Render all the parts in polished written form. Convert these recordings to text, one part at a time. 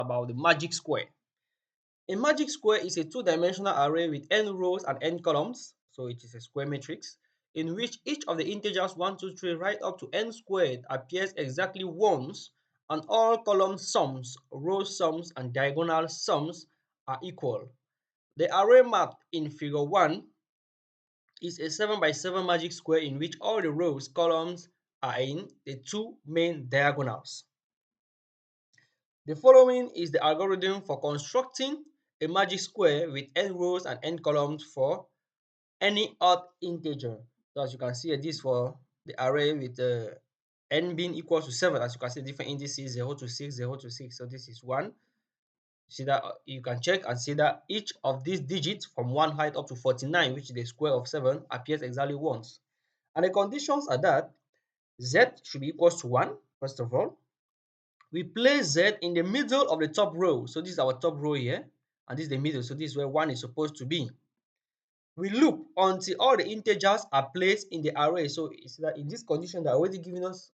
about the magic square. A magic square is a two-dimensional array with n rows and n columns, so it is a square matrix, in which each of the integers 1, 2, 3 right up to n squared appears exactly once, and all column sums, row sums, and diagonal sums are equal. The array mapped in figure 1 is a 7 by 7 magic square in which all the rows, columns are in the two main diagonals. The following is the algorithm for constructing a magic square with n rows and n columns for any odd integer. So as you can see here, this for the array with n being equal to 7. As you can see, different indices 0 to 6, 0 to 6. So this is 1. See that you can check and see that each of these digits from 1 height up to 49, which is the square of 7, appears exactly once. And the conditions are that z should be equal to 1, first of all. We place z in the middle of the top row. So this is our top row here, and this is the middle. So this is where 1 is supposed to be. We loop until all the integers are placed in the array. So it's that in this condition, they're already giving us,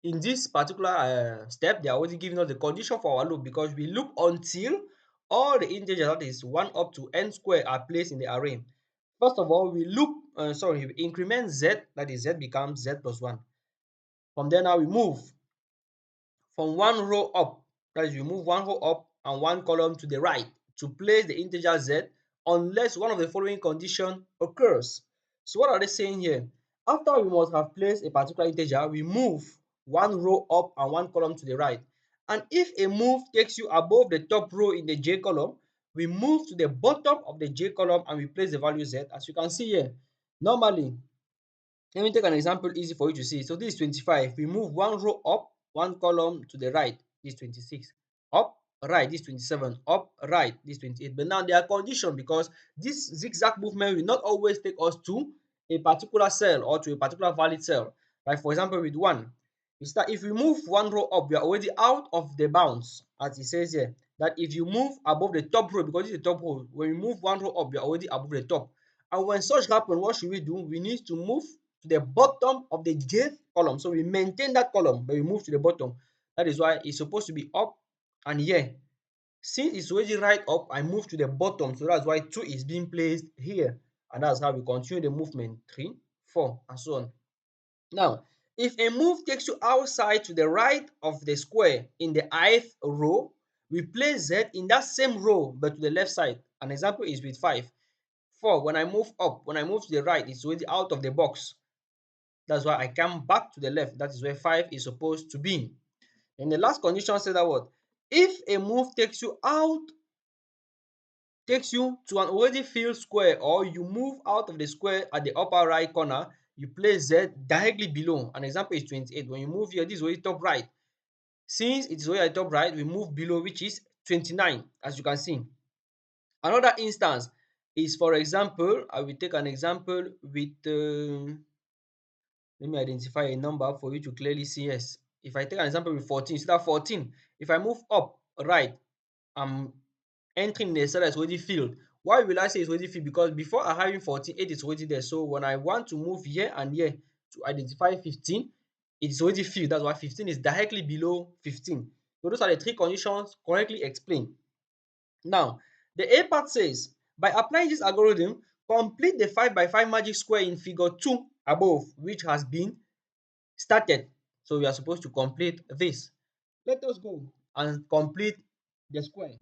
in this particular step, they're already giving us the condition for our loop, because we loop until all the integers, that is 1 up to n squared, are placed in the array. First of all, we loop, we increment z, that is z becomes z plus 1. From there, now we move from one row up, that is, we move one row up and one column to the right to place the integer z, unless one of the following condition occurs. So what are they saying here? After we must have placed a particular integer, we move one row up and one column to the right. And if a move takes you above the top row in the j column, we move to the bottom of the j column and we place the value z. As you can see here, normally, let me take an example easy for you to see. So this is 25. We move one row up, one column to the right. This is 26. Up, right. This is 27. Up, right. This is 28. But now they are conditioned, because this zigzag movement will not always take us to a particular cell or to a particular valid cell. Like for example, with 1, is that if we move one row up, we are already out of the bounds, as it says here. That if you move above the top row, because this is the top row, when we move one row up, we are already above the top. And when such happens, what should we do? We need to move to the bottom of the jth column. So we maintain that column, but we move to the bottom. That is why it's supposed to be up and here. Since it's already right up, I move to the bottom. So that's why 2 is being placed here. And that's how we continue the movement. 3, 4, and so on. Now, if a move takes you outside to the right of the square in the ith row, we place z in that same row but to the left side. An example is with 5. 4, when I move up, when I move to the right, it's already out of the box. That's why I come back to the left. That is where 5 is supposed to be. And the last condition says that what? If a move takes you to an already filled square, or you move out of the square at the upper right corner, you place Z directly below. An example is 28. When you move here, this is already top right. Since it is already at top right, we move below, which is 29, as you can see. Another instance is, for example, I will take an example with let me identify a number for you to clearly see. Yes, if I take an example with 14, see that 14, if I move up right, I'm entering the cell that's already filled. Why will I say it's already filled? Because before I having 14, 8 is already there. So when I want to move here and here to identify 15, it's already filled. That's why 15 is directly below 15. So those are the three conditions correctly explained. Now, the A part says, by applying this algorithm, complete the 5 by 5 magic square in figure 2 above, which has been started. So we are supposed to complete this. Let us go and complete the square.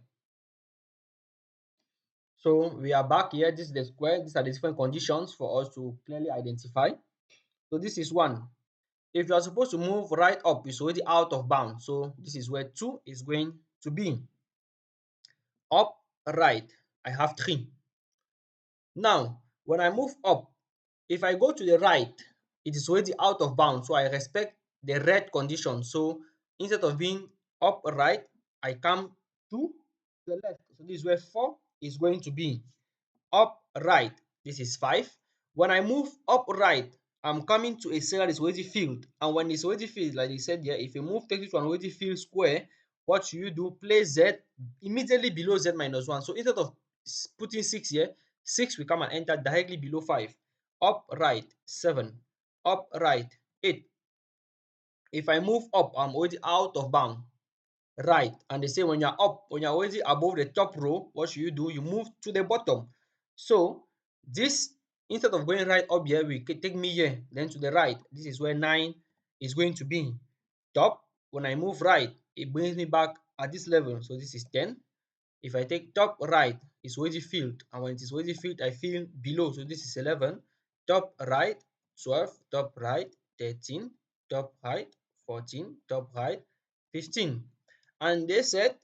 So we are back here. This is the square. These are the different conditions for us to clearly identify. So this is 1. If you are supposed to move right up, it's already out of bounds. So this is where 2 is going to be. Up, right, I have 3. Now, when I move up, if I go to the right, it is already out of bounds. So I respect the red condition. So instead of being up right, I come to the left. So this is where 4 is going to be. Up right, this is 5. When I move up right, I'm coming to a cell that is already filled. And when it's already filled, like they said here, if a move takes you to an already filled square, what should you do? Place Z immediately below Z minus 1. So instead of putting 6 here, 6 will come and enter directly below 5. Up right, 7. Up right, 8. If I move up, I'm already out of bound. right. And they say when you're up, when you're already above the top row, what should you do? You move to the bottom. So this, instead of going right up here, we can take me here, then to the right. This is where 9 is going to be. Top, when I move right, it brings me back at this level. So this is 10. If I take top right, it's already filled. And when it is already filled, I fill below. So this is 11. Top right, 12. Top right, 13. Top right, 14. Top right, 15. And they said,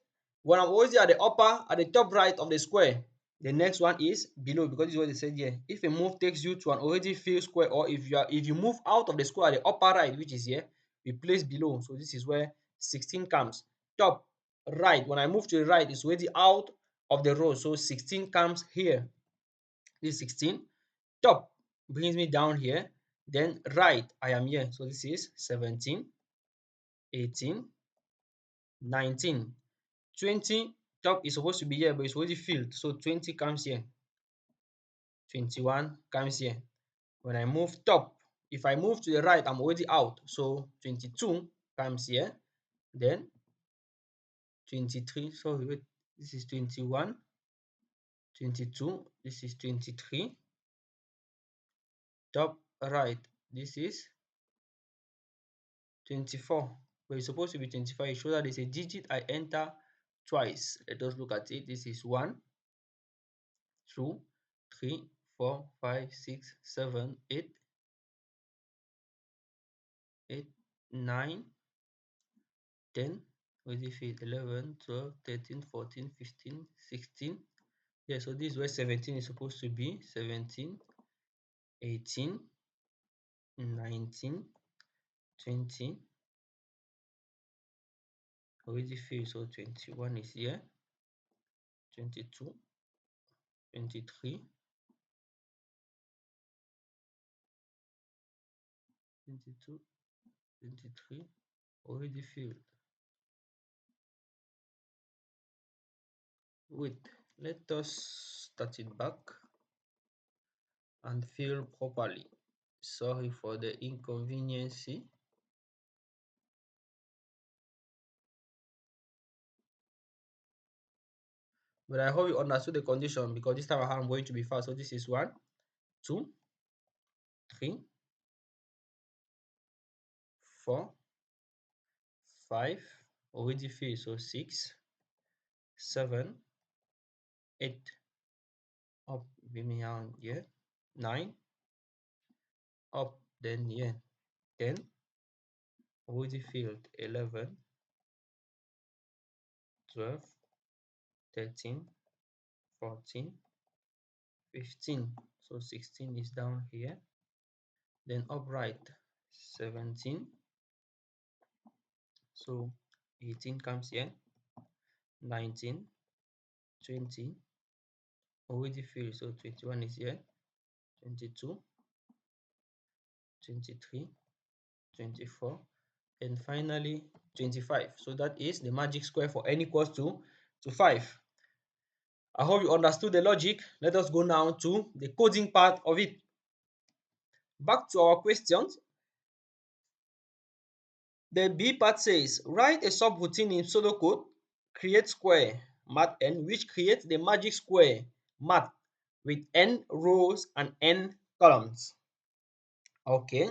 when I'm already at the upper, at the top right of the square, the next one is below, because this is what they said here. If a move takes you to an already filled square, or if you move out of the square at the upper right, which is here, we place below. So this is where 16 comes. Top right, when I move to the right, it's already out of the row. So 16 comes here. This is 16. Top brings me down here. Then right, I am here. So this is 17, 18, 19. 20, top is supposed to be here, but it's already filled. So 20 comes here. 21 comes here. When I move top, if I move to the right, I'm already out. So 22 comes here. Then 23, sorry, wait, this is 21, 22, this is 23. Top right, this is 24, but it's supposed to be 25. It shows that there's a digit I enter twice. Let us look at it. This is 1, 2, 3, 4, 5, 6, 7, 8, 8, 9, 10, already fit 11, 12, 13, 14, 15, 16. Yeah, so this is where 17 is supposed to be. 17, 18, 19, 20, already filled. So 21 is here. 22, 23, 22, 23, already filled. Wait, let us start it back and fill properly. Sorry for the inconvenience. But I hope you understood the condition, because this time I'm going to be fast. So this is 1, 2, 3, 4, 5, already filled. So 6, 7, 8, up, bring me down here. 9, up, then here. 10, already filled. 11, 12, 13, 14, 15. So 16 is down here. Then upright, 17. So 18 comes here. 19, 20, already filled. So 21 is here. 22, 23, 24, and finally 25. So that is the magic square for n equals to 5. I hope you understood the logic. Let us go now to the coding part of it. Back to our questions. The B part says, write a subroutine in pseudocode, create square, math n, which creates the magic square, math, with n rows and n columns. Okay.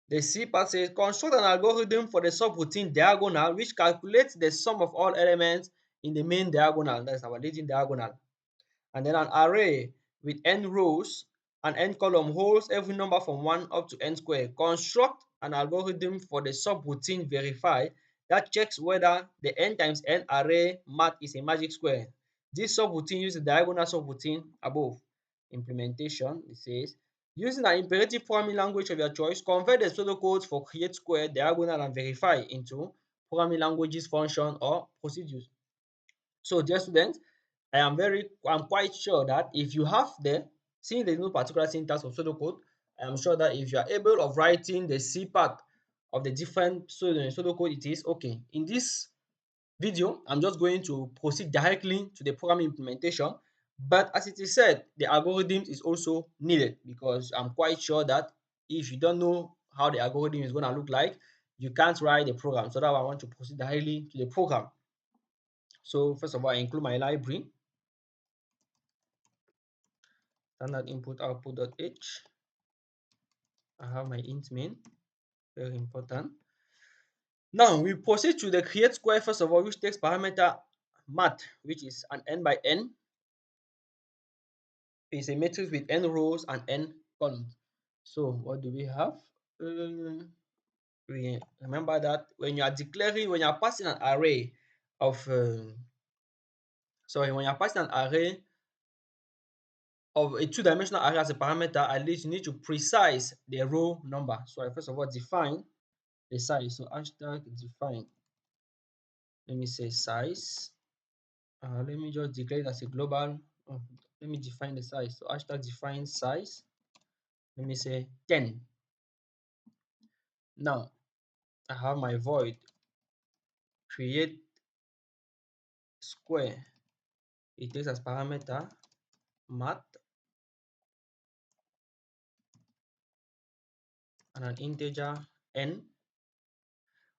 The C part says, construct an algorithm for the subroutine diagonal, which calculates the sum of all elements in the main diagonal. That's our leading diagonal. And then an array with n rows and n column holds every number from 1 up to n squared. Construct an algorithm for the subroutine verify that checks whether the n times n array math is a magic square. This subroutine uses the diagonal subroutine above. Implementation, it says, using an imperative programming language of your choice, convert the pseudocodes for create square, diagonal, and verify into programming languages, function, or procedures. So, dear students, I'm quite sure that if you have seeing the no particular syntax of pseudocode, I am sure that if you are able of writing the C part of the different pseudocode, it is okay. In this video, I'm just going to proceed directly to the programming implementation. But as it is said, the algorithm is also needed, because I'm quite sure that if you don't know how the algorithm is going to look like, you can't write the program. So that's why I want to proceed directly to the program. So first of all, I include my library, standard input output.h. I have my int main, very important. Now we proceed to the create square first of all, which takes parameter math, which is an n by n. It's a matrix with n rows and n columns. So what do we have? We remember that when you are declaring, when you are passing an array of, when you are passing an array of a two-dimensional array as a parameter, at least you need to precise the row number. So I first of all define the size. So hashtag define. Let me say size. Let me just declare it as a global. Oh, let me define the size. So hashtag define size. Let me say 10. Now I have my void create square. It takes as parameter math and an integer n.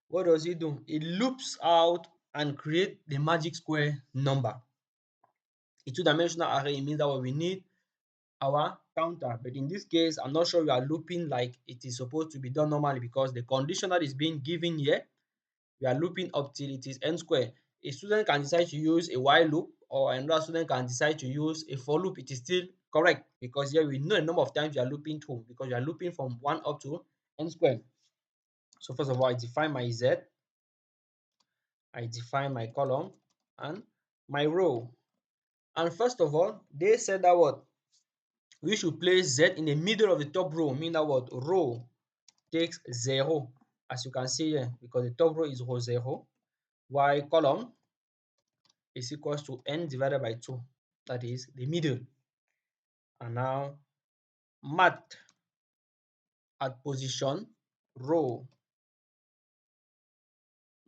What does it do? It loops out and create the magic square number. A two-dimensional array, it means that we need our counter, but in this case I'm not sure we are looping like it is supposed to be done normally, because the condition that is being given here, we are looping up till it is n square. A student can decide to use a while loop, or another student can decide to use a for loop. It is still correct, because here we know the number of times you are looping through, because you are looping from 1 up to n square. So first of all, I define my z, I define my column and my row. And first of all, they said that what we should place z in the middle of the top row, meaning that what row takes 0, as you can see here, because the top row is row 0, while column is equals to n divided by 2, that is the middle. And now math at position row.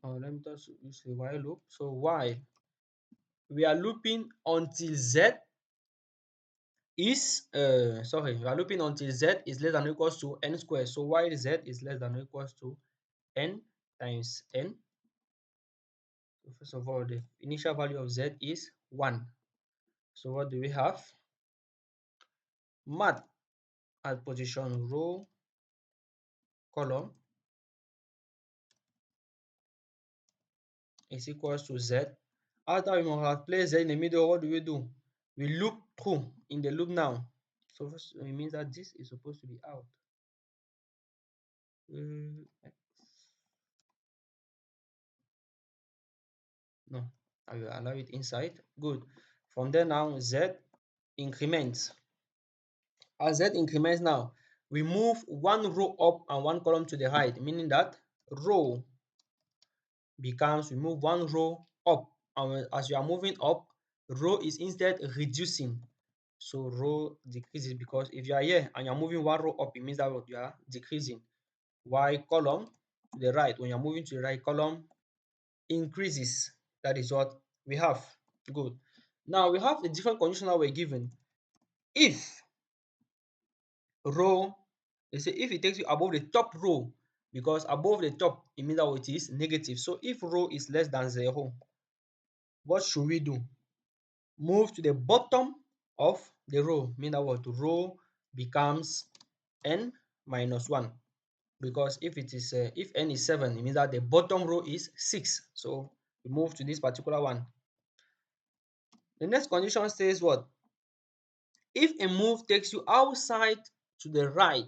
Let me just use a while loop. So while we are looping until z is we are looping until z is less than or equals to n squared. So while z is less than or equals to n times n. So first of all, the initial value of z is 1. So what do we have? Math at position row column is equals to z. After we have placed z in the middle, what do? We loop through in the loop now. So first, it means that this is supposed to be out. No, I will allow it inside. Good. From there now, z increments. As z increments now, we move one row up and one column to the right, meaning that row becomes, we move one row up, and as you are moving up, row is instead reducing. So row decreases, because if you are here and you're moving one row up, it means that you are decreasing. While column to the right, when you're moving to the right, column increases. That is what we have. Good. Now we have a different condition that we're given. If row, they say if it takes you above the top row, because above the top, it means that it is negative. So if row is less than 0, what should we do? Move to the bottom of the row, meaning that what row becomes n minus 1. Because if it is if n is 7, it means that the bottom row is 6. So we move to this particular one. The next condition says what? If a move takes you outside to the right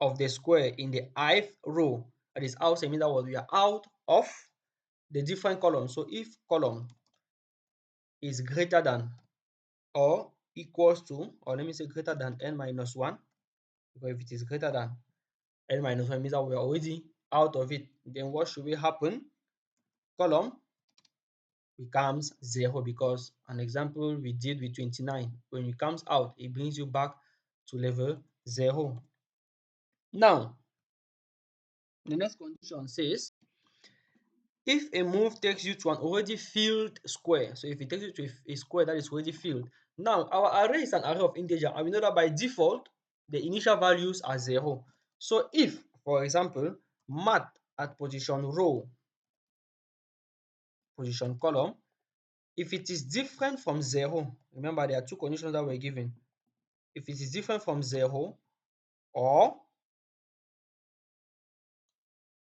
of the square in the ith row, that is outside, means that what we are out of the different columns. So if column is greater than or equals to, or let me say greater than n minus 1, because if it is greater than n minus 1, means that we are already out of it. Then what should we happen? Column becomes 0, because an example we did with 29, when it comes out, it brings you back to level 0. Now, the next condition says, if a move takes you to an already filled square, so if it takes you to a square that is already filled, now our array is an array of integer, and we know that by default, the initial values are 0. So if, for example, math at position row, position column, if it is different from 0, remember there are two conditions that were given. If it is different from 0 or,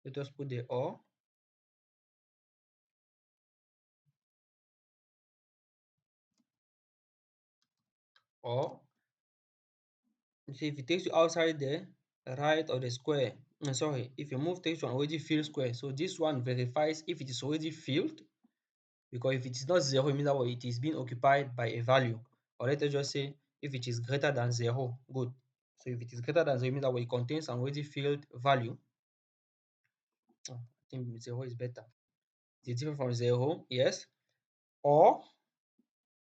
let us put the or, see if it takes you outside the right of the square, sorry, if you move takes you an already filled square, so this one verifies if it is already filled, because if it is not 0, it means that it is being occupied by a value. Or let us just say if it is greater than 0, good. So if it is greater than 0, it means that it contains an already filled value. I think 0 is better. It is different from 0, yes. Or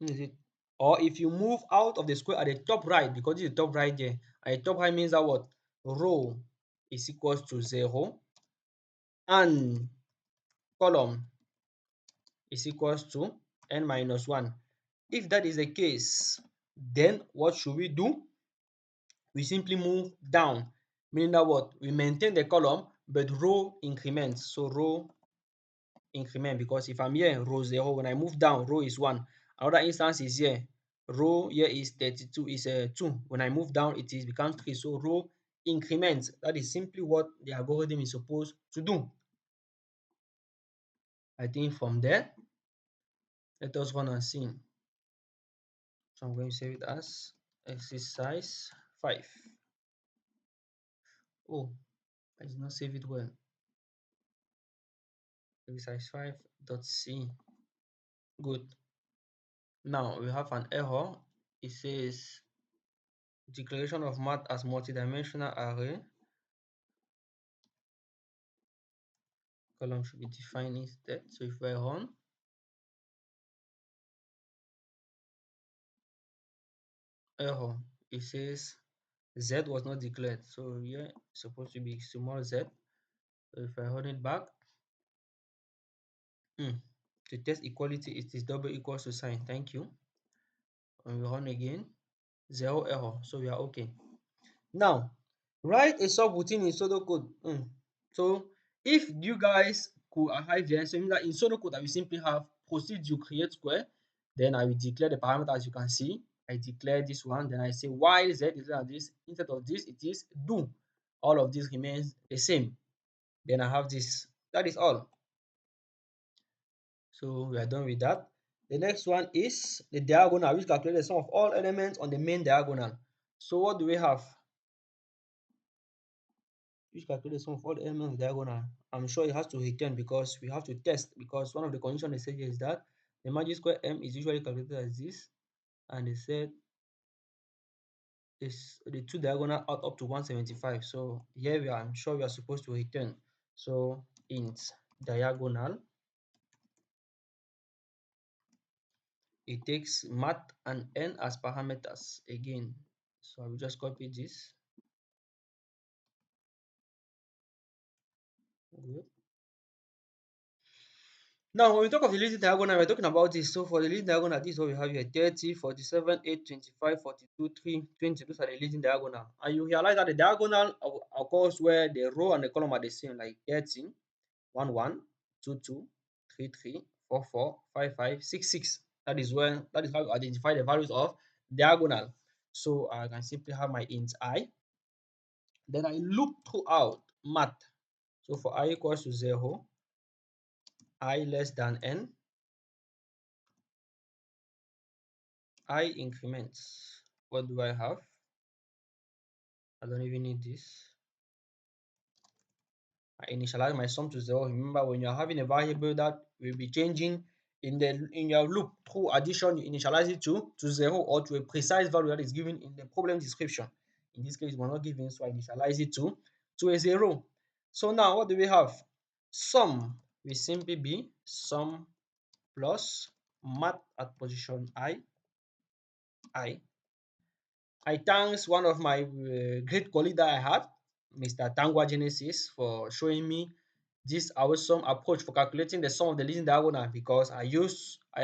is it? Or if you move out of the square at the top right, because this is the top right there, at the top right means that what? Row is equals to 0 and column is equals to n minus 1. If that is the case, then what should we do? We simply move down, meaning that what? We maintain the column, but row increments. So row increment, because if I'm here, row 0, when I move down, row is 1. Another instance is here, row here is 32, is 2. When I move down, it is becomes 3. So row increments. That is simply what the algorithm is supposed to do. I think from there, let us run and see. So I'm going to save it as exercise 5. Oh, I did not save it well. Exercise 5.c. Good. Now we have an error. It says declaration of math as multidimensional array. Column should be defined instead. So if I run, error, it says z was not declared. So here it's supposed to be small z. So if I run it back, to test equality, it is double equals to sign. Thank you. And we run again, 0 error. So we are okay. Now, write a subroutine in pseudocode. So if you guys could arrive here, so mean that in pseudocode I will simply have proceed to create square, then I will declare the parameter as you can see. I declare this one, then I say while z is like this, instead of this, it is do. All of this remains the same. Then I have this. That is all. So we are done with that. The next one is the diagonal, which calculates the sum of all elements on the main diagonal. So what do we have? Which calculates the sum of all the elements of the diagonal. I'm sure it has to return because we have to test, because one of the conditions they say here is that the magic square m is usually calculated as this, and they said is the two diagonal out up to 175. So here I'm sure we are supposed to return. So int diagonal, it takes math and n as parameters again. So I will just copy this. Good. Now, when we talk of the leading diagonal, we're talking about this. So for the leading diagonal, this is what we have here: 30, 47, 8, 25, 42, 3, 20. Those are the leading diagonal. And you realize that the diagonal occurs where the row and the column are the same, like 30, 1, 1, 2, 2, 3, 3, 4, 4, 5, 5, 6, 6. That is how you identify the values of diagonal. So I can simply have my int I. Then I loop throughout math. So for I equals to 0, I less than n, I increments. What do I have? I don't even need this. I initialize my sum to 0. Remember, when you're having a variable that will be changing in your loop through addition, you initialize it to 0 or to a precise value that is given in the problem description. In this case, we're not given, so I initialize it to a 0. So now what do we have? Sum will simply be sum plus math at position I thanks one of my great colleague that I had, Mr. Tangwa Genesis, for showing me this awesome approach for calculating the sum of the leading diagonal, because I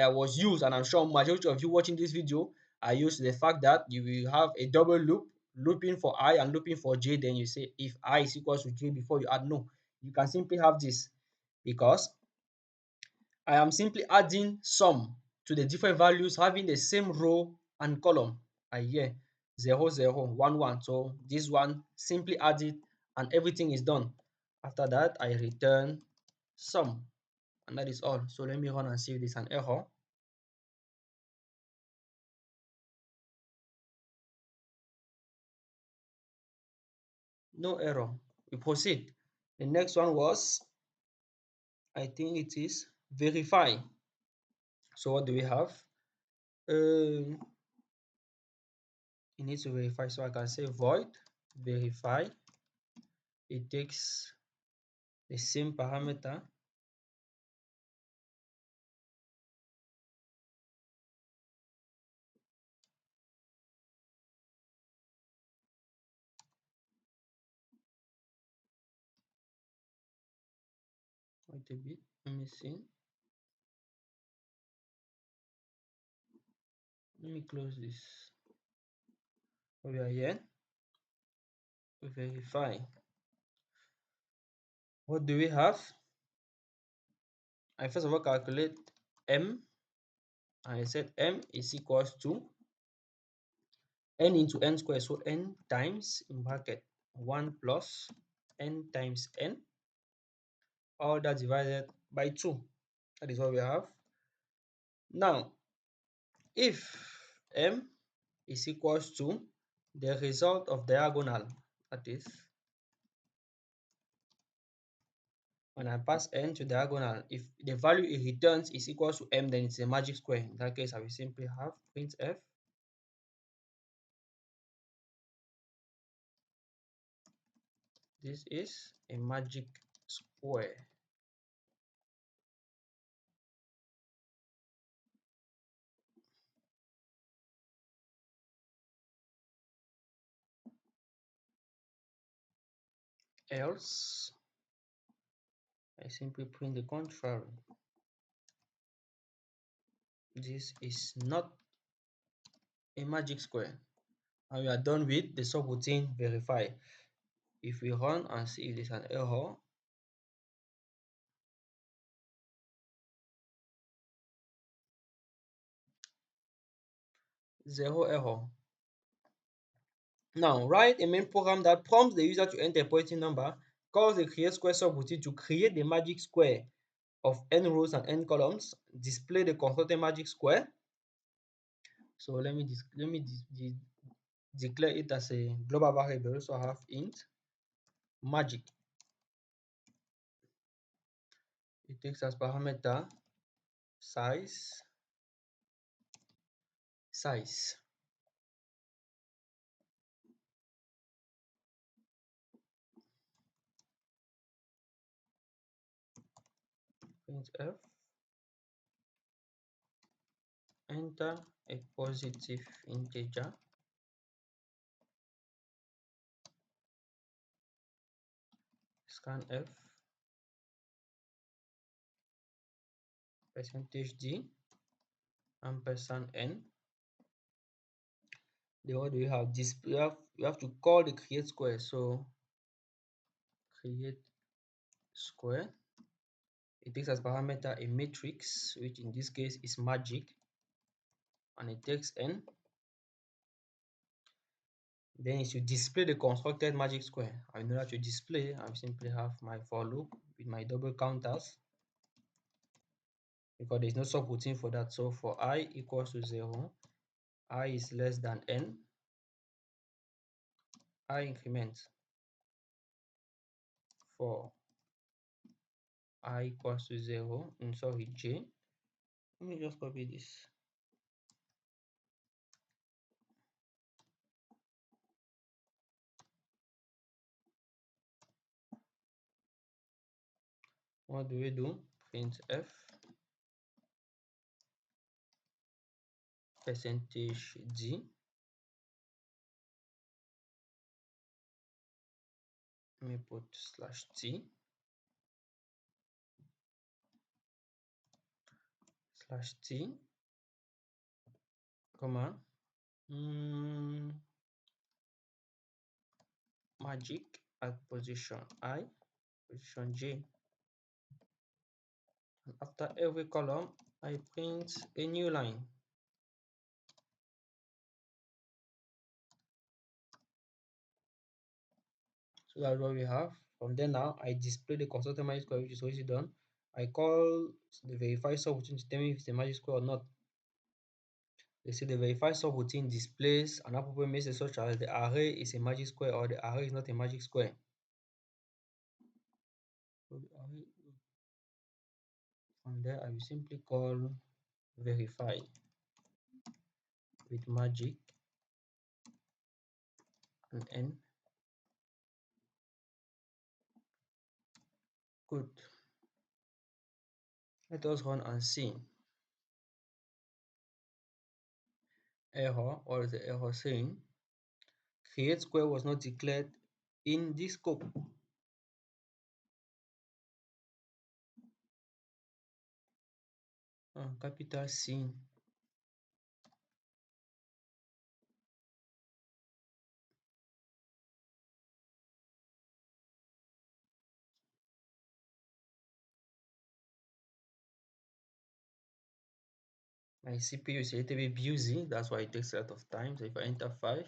was used, and I'm sure majority of you watching this video are used to the fact that you will have a double loop, looping for I and looping for J. Then you say if I is equals to J before you add. No, you can simply have this because I am simply adding sum to the different values having the same row and column. I hear 0, 0, 1, 1. So this one, simply add it and everything is done. After that, I return sum and that is all. So let me run and see if there's an error. No error. We proceed. The next one was, I think it is verify. So what do we have? Um, it needs to verify. So I can say void verify. It takes the same parameter. Wait a bit. Let me see. Let me close this. We are here. Verify. What do we have? I first of all calculate m, and I said m is equals to n into n squared. So n times in bracket 1 plus n times n, all that divided by 2. That is what we have. Now, if m is equals to the result of diagonal, that is, when I pass n to diagonal, if the value it returns is equals to m, then it's a magic square. In that case, I will simply have printf this is a magic square. Else, I simply print the contrary. This is not a magic square. And we are done with the subroutine verify. If we run and see if there's an error, zero error. Now, write a main program that prompts the user to enter a positive number, calls the create square subroutine to create the magic square of n rows and n columns, display the constructed magic square. So let me declare it as a global variable. So I have int magic. It takes as parameter size. Printf, enter a positive integer, scanf, %d, ampersand n. Then what do we have? This we have to call the create square. So create square. It takes as parameter a matrix, which in this case is magic, and it takes n. Then it should display the constructed magic square. In order to display, I simply have my for loop with my double counters because there's no subroutine for that. So for I equals to 0, I is less than n, I increment. For I equals to 0, and sorry, j. Let me just copy this. What do we do? Printf %d. Let me put /t comma magic at position I position J. And after every column, I print a new line. So that's what we have. From there now, I display the constructed magic square, which is already done. I call the verify subroutine to determine if it's a magic square or not. They say the verify subroutine displays an appropriate message such as the array is a magic square or the array is not a magic square. So the array, from there, I will simply call verify with magic and n. Good. Let us run and see. Error, or is the error saying create square was not declared in this scope. Capital C. My CPU is a little bit busy, that's why it takes a lot of time. So if I enter 5,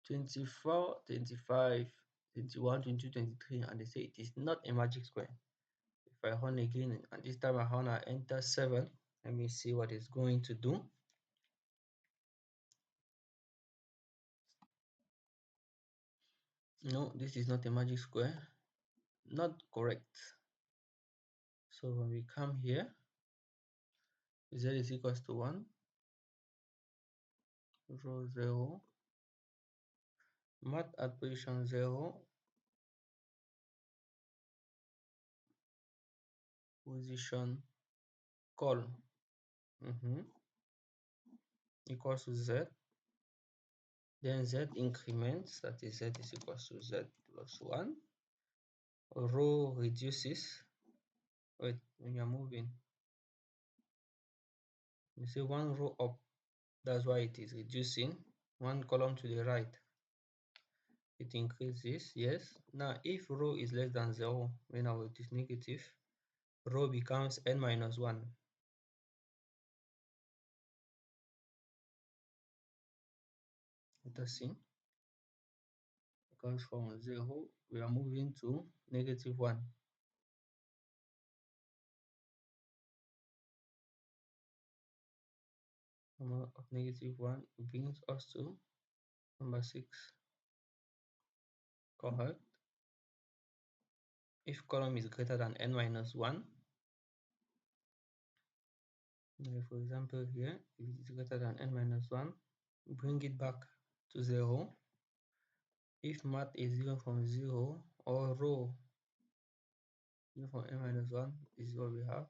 24, 25, 21, 22, 23, and they say it is not a magic square. If I run again, and this time around I enter 7, let me see what it's going to do. No, this is not a magic square. Not correct. So when we come here, z is equals to 1, row 0, mat at position 0, position call equals to z, then z increments, that is z is equals to z plus 1, row reduces. Wait, when you're moving, you see one row up, that's why it is reducing. One column to the right, it increases. Yes, now if row is less than 0, when our it is negative, row becomes n minus 1. Let us see, because from 0 we are moving to negative 1. Number of negative 1 brings us to number 6. Correct. If column is greater than n minus 1, for example here, if it is greater than n minus 1, bring it back to 0. If mat is given from 0, or row given from n minus 1, this is what we have.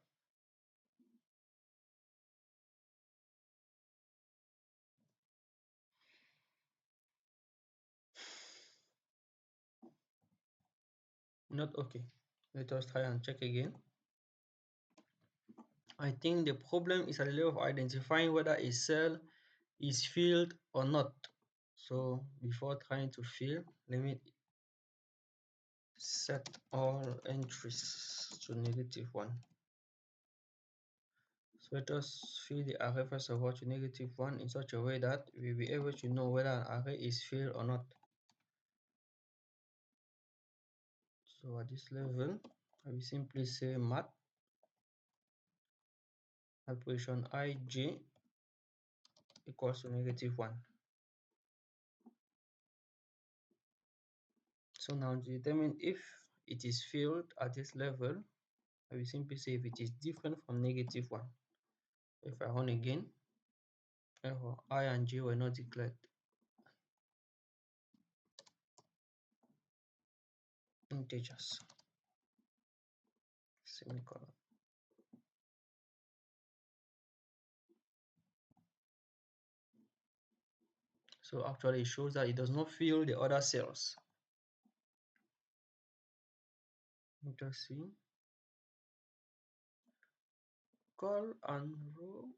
Not okay. Let us try and check again. I think the problem is at the level of identifying whether a cell is filled or not. So before trying to fill, let me set all entries to -1. So let us fill the array first of all to -1 in such a way that we'll be able to know whether an array is filled or not. So at this level, I will simply say mat at position ij equals to -1. So now to determine if it is filled at this level, I will simply say if it is different from -1. If I run again, error, I and j were not declared. Integers, semicolon. So actually it shows that it does not fill the other cells. Let us see. Call and row.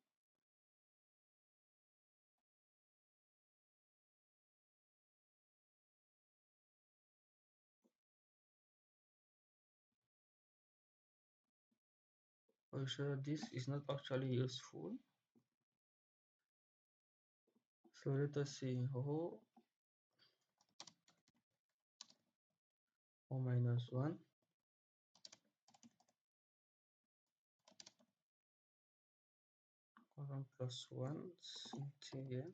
for sure this is not actually useful. So let us see O minus 1 column plus 1 here.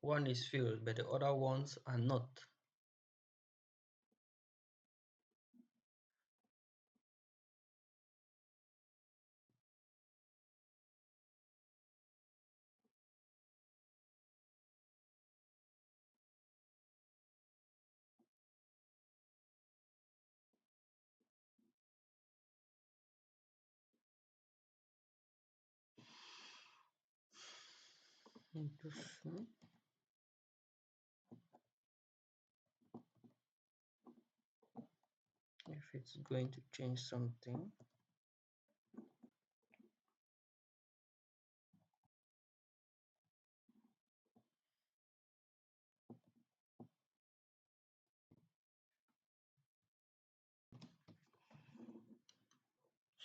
1 is filled, but the other ones are not. Into if it's going to change something.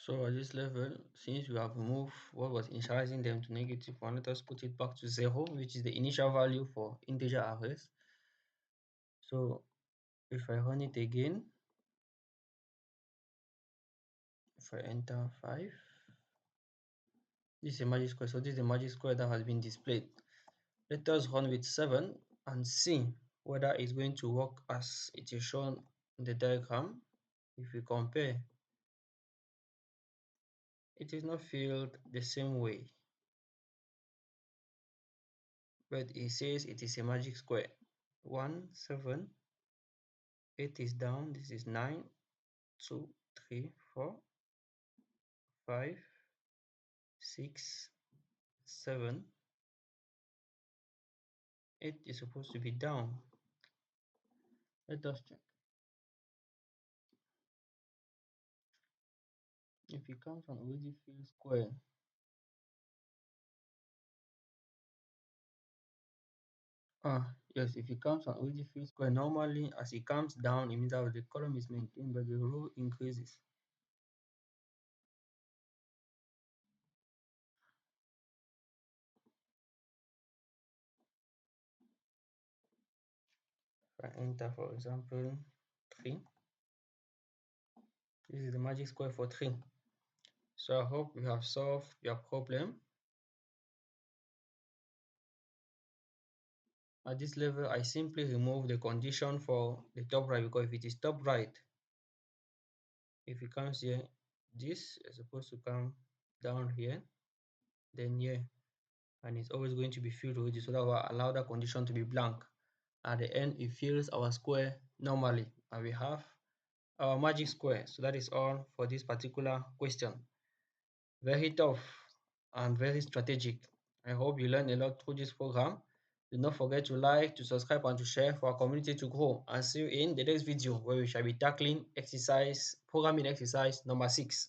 So at this level, since we have moved what was initializing them to -1, let us put it back to 0, which is the initial value for integer arrays. So if I run it again, if I enter 5, this is a magic square. So this is the magic square that has been displayed. Let us run with 7 and see whether it's going to work as it is shown in the diagram. If we compare, it is not filled the same way, but it says it is a magic square. 1, 7, 8 is down, this is 9, 2, 3, 4, 5, 6, 7, 8 is supposed to be down. Let us check. If it comes from already filled square, yes, if it comes from already filled square, normally as it comes down, it means that the column is maintained, but the row increases. If I enter, for example, 3, this is the magic square for 3. So I hope we have solved your problem. At this level, I simply remove the condition for the top right, because if it is top right, if it comes here, this is supposed to come down here, then here, and it's always going to be filled with this, so that will allow that condition to be blank. At the end, it fills our square normally, and we have our magic square. So that is all for this particular question. Very tough and very strategic. I hope you learned a lot through this program. Do not forget to like, to subscribe, and to share for our community to grow. And see you in the next video, where we shall be tackling exercise, programming exercise number 6.